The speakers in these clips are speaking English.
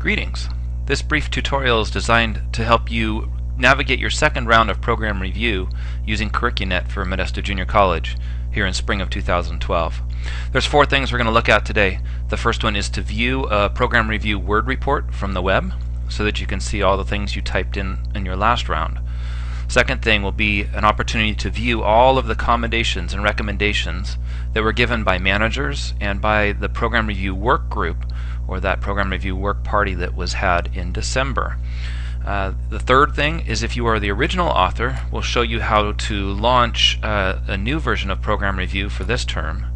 Greetings. This brief tutorial is designed to help you navigate your second round of program review using CurricuNet for Modesto Junior College here in spring of 2012. There's four things we're going to look at today. The first one is to view a program review Word report from the web so that you can see all the things you typed in your last round. Second thing will be an opportunity to view all of the commendations and recommendations that were given by managers and by the program review work group, or that program review work party that was had in December. The third thing is, if you are the original author, we'll show you how to launch a new version of program review for this term.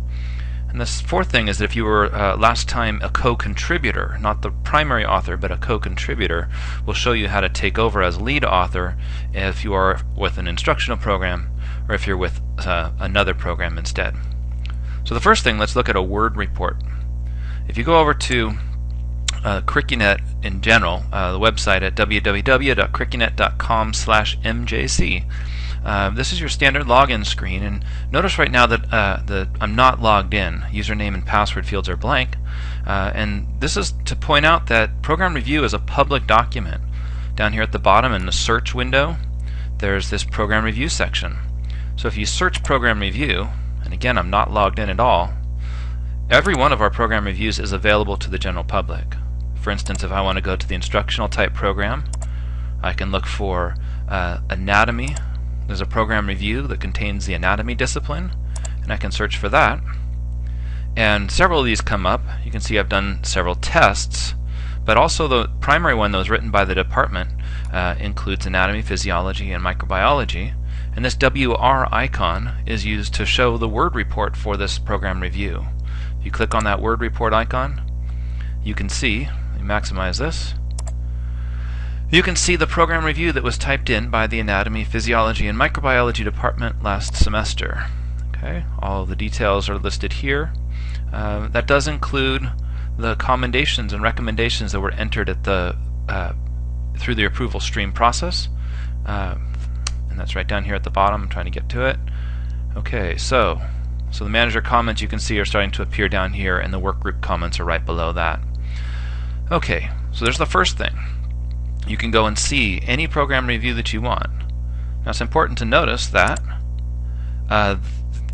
And the fourth thing is that if you were last time a co-contributor, not the primary author but a co-contributor, we'll show you how to take over as lead author if you are with an instructional program or if you're with another program instead. So the first thing, let's look at a Word report. If you go over to CurricuNet in general, the website at www.curricunet.com/MJC, this is your standard login screen, and notice right now that I'm not logged in. Username and password fields are blank, and this is to point out that program review is a public document. Down here at the bottom in the search window, there's this program review section. So if you search program review, and again I'm not logged in at all, every one of our program reviews is available to the general public. For instance, if I want to go to the instructional type program, I can look for anatomy. There's a program review that contains the anatomy discipline, and I can search for that. And several of these come up. You can see I've done several tests, but also the primary one that was written by the department includes anatomy, physiology, and microbiology. And this WR icon is used to show the Word report for this program review. If you click on that Word report icon, you can see, let me maximize this, you can see the program review that was typed in by the anatomy, physiology, and microbiology department last semester. Okay, all of the details are listed here. That does include the commendations and recommendations that were entered at the through the approval stream process, and that's right down here at the bottom. I'm trying to get to it. Okay, so the manager comments, you can see, are starting to appear down here, and the work group comments are right below that. Okay, so there's the first thing. You can go and see any program review that you want. Now it's important to notice that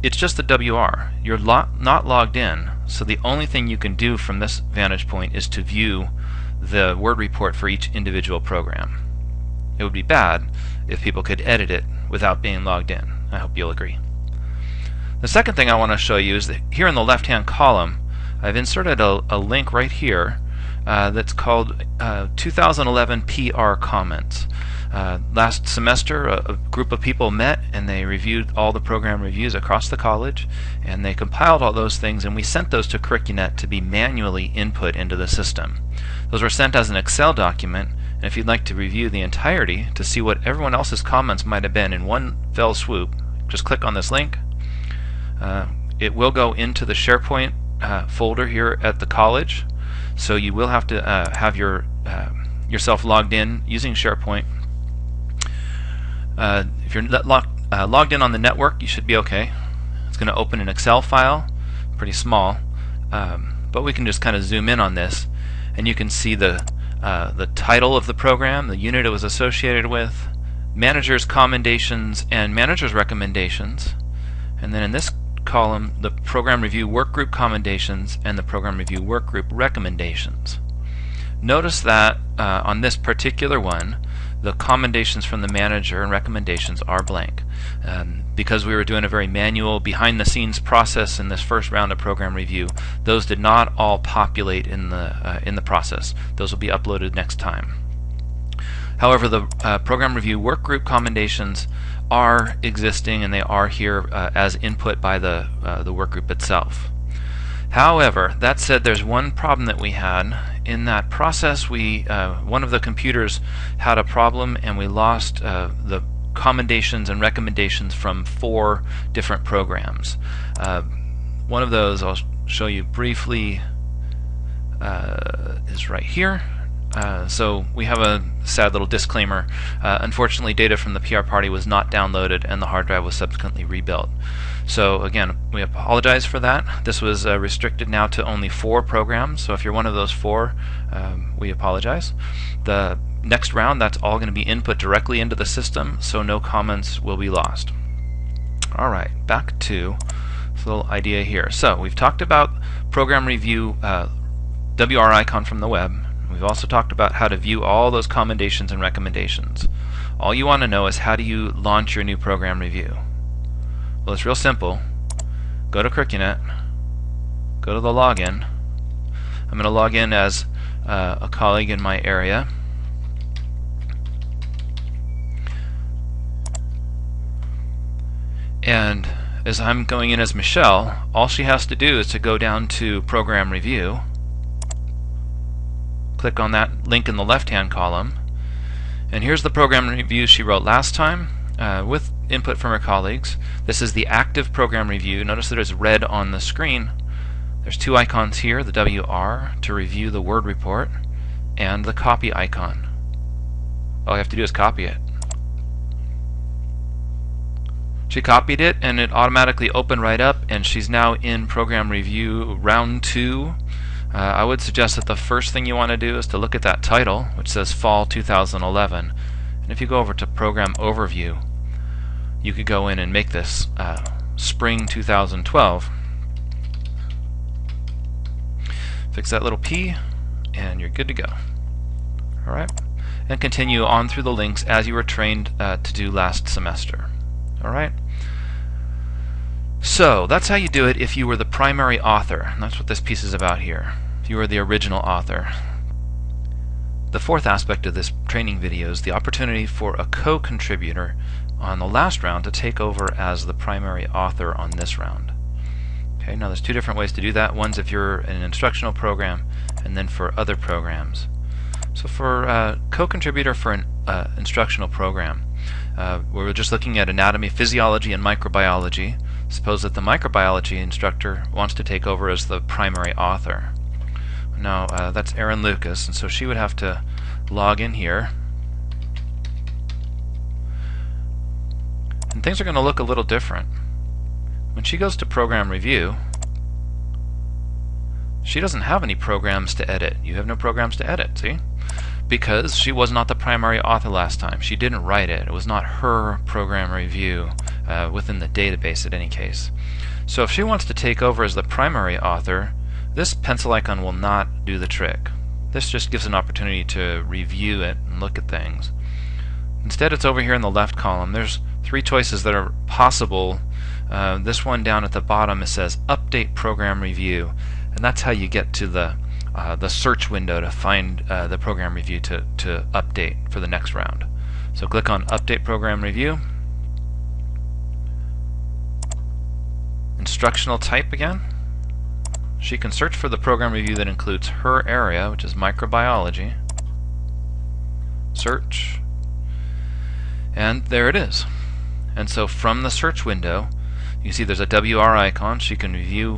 it's just the WR. You're not logged in, so the only thing you can do from this vantage point is to view the Word report for each individual program. It would be bad if people could edit it without being logged in. I hope you'll agree. The second thing I want to show you is that here in the left-hand column, I've inserted a link right here that's called 2011 PR comments. Last semester, a group of people met and they reviewed all the program reviews across the college, and they compiled all those things, and we sent those to CurricuNet to be manually input into the system. Those were sent as an Excel document, and if you'd like to review the entirety to see what everyone else's comments might have been in one fell swoop, just click on this link. It will go into the SharePoint folder here at the college, so you will have to have yourself logged in using SharePoint. If you're logged in on the network, you should be okay. It's going to open an Excel file, pretty small, but we can just kind of zoom in on this, and you can see the title of the program, the unit it was associated with, manager's commendations and manager's recommendations, and then in this column, the program review workgroup commendations and the program review workgroup recommendations. Notice that on this particular one, the commendations from the manager and recommendations are blank. Because we were doing a very manual, behind-the-scenes process in this first round of program review, those did not all populate in the process. Those will be uploaded next time. However, the program review workgroup commendations are existing, and they are here as input by the workgroup itself. However, that said, there's one problem that we had. In that process, one of the computers had a problem, and we lost the commendations and recommendations from 4 different programs. One of those I'll show you briefly is right here. So we have a sad little disclaimer. Unfortunately, data from the PR party was not downloaded and the hard drive was subsequently rebuilt. So again, we apologize for that. This was restricted now to only 4 programs, so if you're one of those 4, we apologize. The next round, that's all going to be input directly into the system, so no comments will be lost. Alright, back to this little idea here. So we've talked about program review WR icon from the web. We've also talked about how to view all those commendations and recommendations. All you want to know is how do you launch your new program review. Well, it's real simple. Go to CurricuNet, go to the login. I'm going to log in as a colleague in my area. And as I'm going in as Michelle, all she has to do is to go down to Program Review, click on that link in the left-hand column, and here's the program review she wrote last time with input from her colleagues. This is the active program review. Notice that it's red on the screen. There's 2 icons here, the WR to review the Word report, and the copy icon. All you have to do is copy it. She copied it and it automatically opened right up, and she's now in program review round 2. I would suggest that the first thing you want to do is to look at that title, which says Fall 2011. And if you go over to Program Overview, you could go in and make this Spring 2012. Fix that little P and you're good to go. Alright, and continue on through the links as you were trained to do last semester. Alright, so that's how you do it if you were the primary author, and that's what this piece is about here. If you were the original author. The 4th aspect of this training video is the opportunity for a co-contributor on the last round to take over as the primary author on this round. Okay, now there's 2 different ways to do that. One's if you're in an instructional program, and then for other programs. So for co-contributor for an instructional program, we're just looking at anatomy, physiology, and microbiology. Suppose that the microbiology instructor wants to take over as the primary author. Now that's Erin Lucas, and so she would have to log in here. And things are going to look a little different. When she goes to Program Review, she doesn't have any programs to edit. You have no programs to edit, see? Because she was not the primary author last time. She didn't write it. It was not her program review within the database in any case. So if she wants to take over as the primary author, this pencil icon will not do the trick. This just gives an opportunity to review it and look at things. Instead, it's over here in the left column. There's 3 choices that are possible. This one down at the bottom, it says Update Program Review, and that's how you get to the search window to find the program review to update for the next round. So click on Update Program Review. Instructional type again. She can search for the program review that includes her area, which is microbiology. Search. And there it is. And so from the search window, you see there's a WR icon. She can review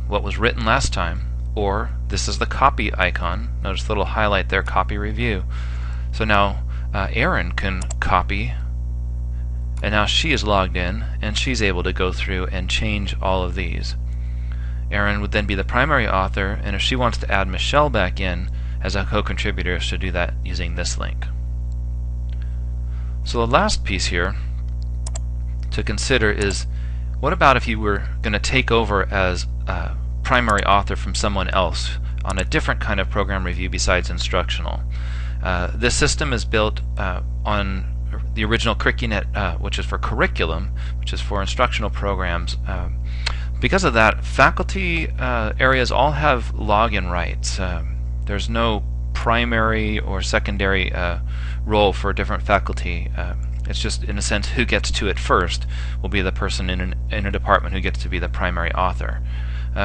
what was written last time. Or this is the copy icon. Notice the little highlight there, copy review. So now Erin can copy, and now she is logged in and she's able to go through and change all of these. Erin would then be the primary author, and if she wants to add Michelle back in as a co-contributor, she'll do that using this link. So the last piece here to consider is, what about if you were going to take over as primary author from someone else on a different kind of program review besides instructional? This system is built on the original CurricuNet, which is for curriculum, which is for instructional programs. Because of that, faculty areas all have login rights. There's no primary or secondary role for different faculty. It's just, in a sense, who gets to it first will be the person in a department who gets to be the primary author.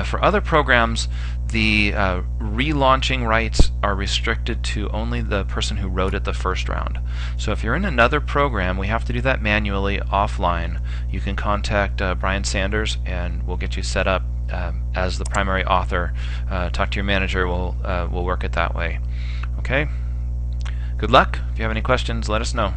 For other programs, the relaunching rights are restricted to only the person who wrote it the first round. So if you're in another program, we have to do that manually offline. You can contact Brian Sanders and we'll get you set up as the primary author. Talk to your manager, we'll work it that way. Okay? Good luck. If you have any questions, let us know.